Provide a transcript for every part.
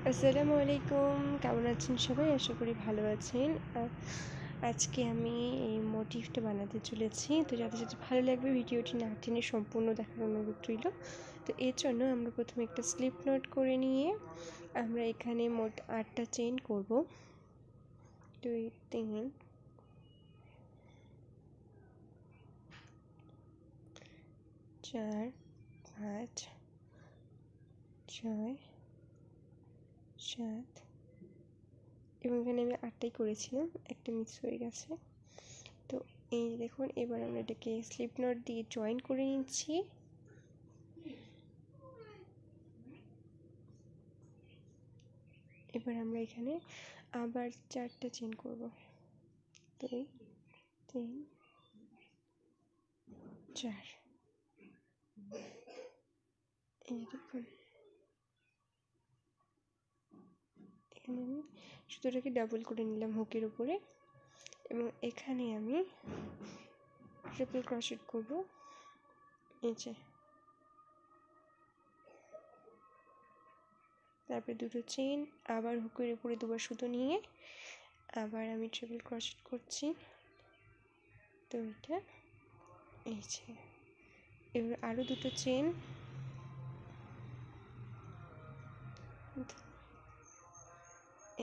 আসসালামু আলাইকুম, কেমন আছেন সবাই? আশা করি ভালো আছেন। আজকে আমি এই মোটিভটা বানাতে চলেছি। তো যাদের ভালো লাগবে ভিডিওটি না টেনে সম্পূর্ণ দেখার অনুরোধ রইল। তো এর জন্য আমরা প্রথমে একটা স্লিপ নোট করে নিয়ে আমরা এখানে মোট 8টা চেইন করব। 2 3 4 5 6 7 এবং এখানে আমি 8টাই করেছিলাম, একটা মিস হয়ে গেছে। তো এই দেখুন, এবার আমরা এটাকে স্লিপ নট দিয়ে জয়েন করে নিচ্ছি। এবার আমরা এখানে আবার 4টা চেইন করব। 2 3 4। এই দেখুন, এখানে আমি সুতোটাকে ডাবল করে নিলাম হুকের উপরে এবং এখানে আমি ট্রিপল ক্রোশেট করব। এই যে, তারপরে দুটো চেইন, আবার হুকের উপরে দুবার সুতো নিয়ে আবার আমি ট্রিপল ক্রোশেট করছি। তো এটা এই যে, এবার আরও দুটো চেইন,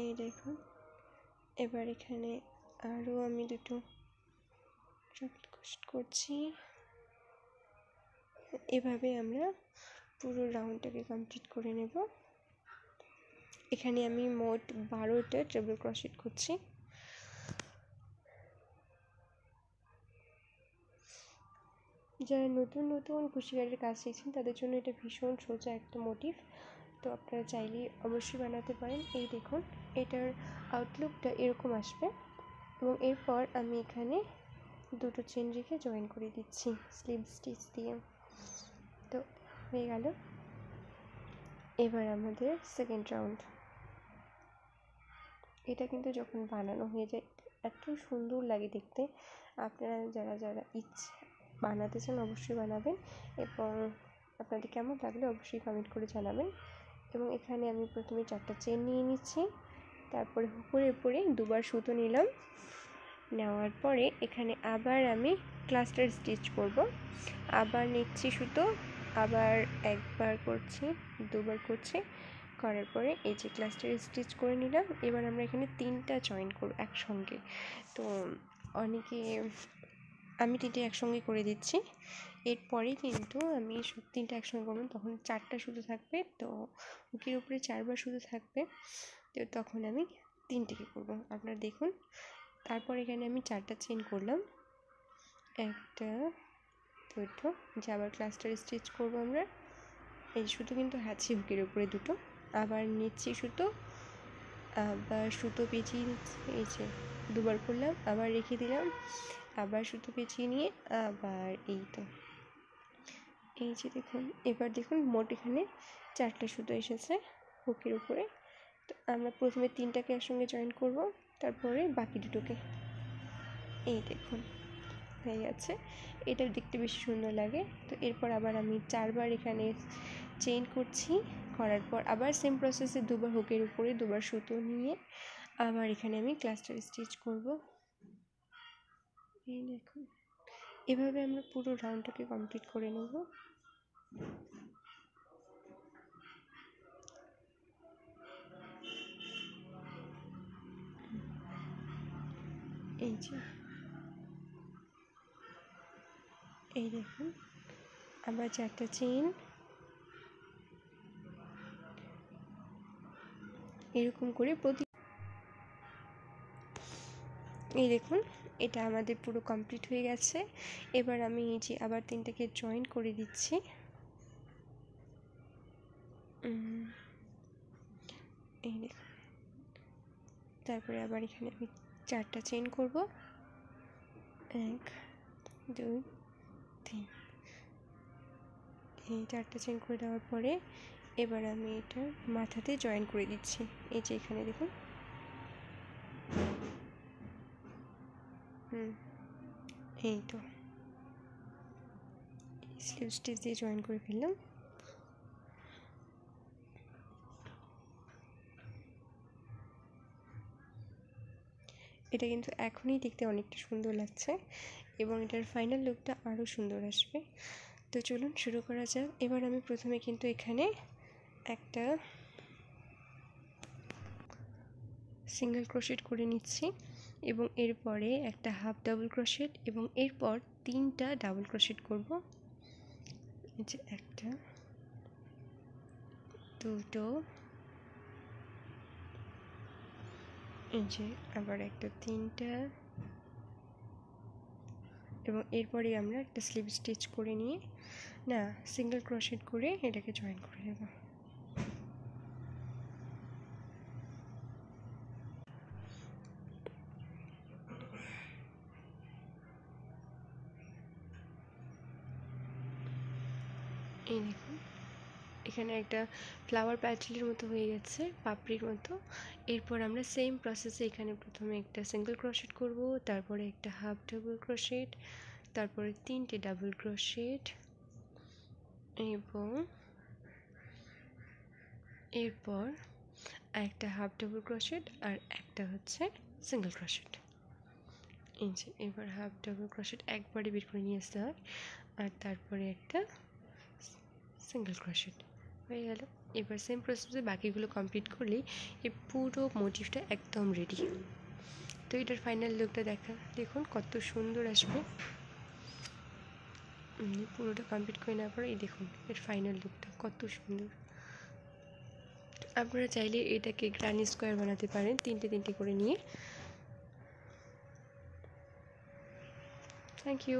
এই দেখুন। এবার এখানে আরও আমি দুটো ট্রিপল ক্রোশেট করছি। এভাবে আমরা পুরো রাউন্ডটাকে কমপ্লিট করে নেব। এখানে আমি মোট 12টা ট্রিপল ক্রোশেট করছি। যারা নতুন নতুন কুশিকারের কাজ শিখছেন তাদের জন্য এটা ভীষণ সোজা একটা মোটিভ। তো আপনারা চাইলেই অবশ্যই বানাতে পারেন। এই দেখুন, এটার আউটলুকটা এরকম আসবে এবং এরপর আমি এখানে দুটো চেন রেখে জয়েন করে দিচ্ছি স্লিপ স্টিচ দিয়ে। তো হয়ে গেল। এবার আমাদের সেকেন্ড রাউন্ড। এটা কিন্তু যখন বানানো হয়ে যায় এত সুন্দর লাগে দেখতে। আপনারা যারা যারা বানাতে চান অবশ্যই বানাবেন এবং আপনাদের কেমন লাগলে অবশ্যই কমেন্ট করে জানাবেন। এবং এখানে আমি প্রথমে 4টা চেন নিয়ে নিচ্ছি, তারপরে হুকের উপরে দুবার সুতো নিলাম। নেওয়ার পরে এখানে আবার আমি ক্লাস্টার স্টিচ করব। আবার নিচ্ছি সুতো, আবার একবার করছি, দুবার করছি, করার পরে এই যে ক্লাস্টার স্টিচ করে নিলাম। এবার আমরা এখানে 3টা জয়েন করব একসঙ্গে। তো অনেকে, আমি 3টে একসঙ্গে করে দিচ্ছি। এরপরে কিন্তু আমি 3টা একসঙ্গে করব, তখন 4টা সুতো থাকবে। তো হুকের উপরে 4বার সুতো থাকবে, তো তখন আমি 3টেকে করব। আপনারা দেখুন। তারপর এখানে আমি 4টা চেন করলাম, একটা দুটো, যে আবার ক্লাস্টার স্টিচ করব আমরা। এই সুতো কিন্তু হাতছি হুকের উপরে দুটো, আবার নিচ্ছি সুতো, আবার সুতো পেঁচিয়ে নিচ্ছি। এই যে দুবার করলাম, আবার রেখে দিলাম, আবার সুতো পেঁচিয়ে নিয়ে আবার এই তো এই যে দেখুন। এবার দেখুন মোট এখানে 4টা সুতো এসেছে হুকের উপরে। তো আমরা প্রথমে 3টাকে একসঙ্গে জয়েন করব, তারপরে বাকি দুটোকে। এই দেখুন হয়ে গেছে। এটা দেখতে বেশি সুন্দর লাগে। তো এরপর আবার আমি 4বার এখানে চেইন করছি, করার পর আবার সেম প্রসেসে দুবার হুকের উপরে দুবার সুতো নিয়ে আবার এখানে আমি ক্লাস্টার স্টিচ করব। এই দেখুন, এভাবে আমরা পুরো রাউন্ডটাকে কমপ্লিট করে নেব। এই যে, এই দেখুন, আবার 4টা চেইন, এরকম করে এই দেখুন, এটা আমাদের পুরো কমপ্লিট হয়ে গেছে। এবার আমি এই যে আবার 3টাকে জয়েন করে দিচ্ছি। এই দেখুন, তারপরে আবার এখানে আমি 4টা চেইন করব, 1 2 3। এই 4টা চেইন করে দেওয়ার পরে এবার আমি এটা মাথাতে জয়েন করে দিচ্ছি। এই যে এখানে দেখুন, এই তো স্লিপ স্টিচ দিয়ে জয়েন করে ফেললাম। এটা কিন্তু এখনই দেখতে অনেকটা সুন্দর লাগছে এবং এটার ফাইনাল লুকটা আরও সুন্দর আসবে। তো চলুন শুরু করা যাক। এবার আমি প্রথমে কিন্তু এখানে একটা সিঙ্গেল ক্রোশেট করে নিচ্ছি এবং এরপরে একটা হাফ ডাবল ক্রোশেট এবং এরপর 3টা ডাবল ক্রোশেট করব। এই যে একটা, দুটো, এই যে আবার একটা, 3টা, এবং এরপরে আমরা একটা স্লিপ স্টিচ করে নিয়ে সিঙ্গেল ক্রোশেট করে এটাকে জয়েন করে দেব। এই দেখুন এখানে একটা ফ্লাওয়ার প্যাটেলের মতো হয়ে গেছে, পাপড়ির মতো। এরপর আমরা সেম প্রসেসে এখানে প্রথমে একটা সিঙ্গেল ক্রোশেট করব, তারপরে একটা হাফ ডাবল ক্রোশেট, তারপরে 3টে ডাবল ক্রোশেট এবং এরপর একটা হাফ ডাবল ক্রোশেট আর একটা হচ্ছে সিঙ্গেল ক্রোশেট। এই যে এবার হাফ ডাবল ক্রোশেট একবারে বের করে নিয়ে আসতে হয়, আর তারপরে একটা সিঙ্গেল ক্রোশেট হয়ে গেল। এবার সেম প্রসেসে বাকিগুলো কমপ্লিট করলেই এই পুরো মোটিভটা একদম রেডি। তো এটার ফাইনাল লুকটা দেখুন কত সুন্দর আসবে। পুরোটা কমপ্লিট করে নেওয়ার পরে এই দেখুন এর ফাইনাল লুকটা কত সুন্দর। আপনারা চাইলে এটাকে গ্রানি স্কোয়ার বানাতে পারেন 3টে করে নিয়ে। Thank you.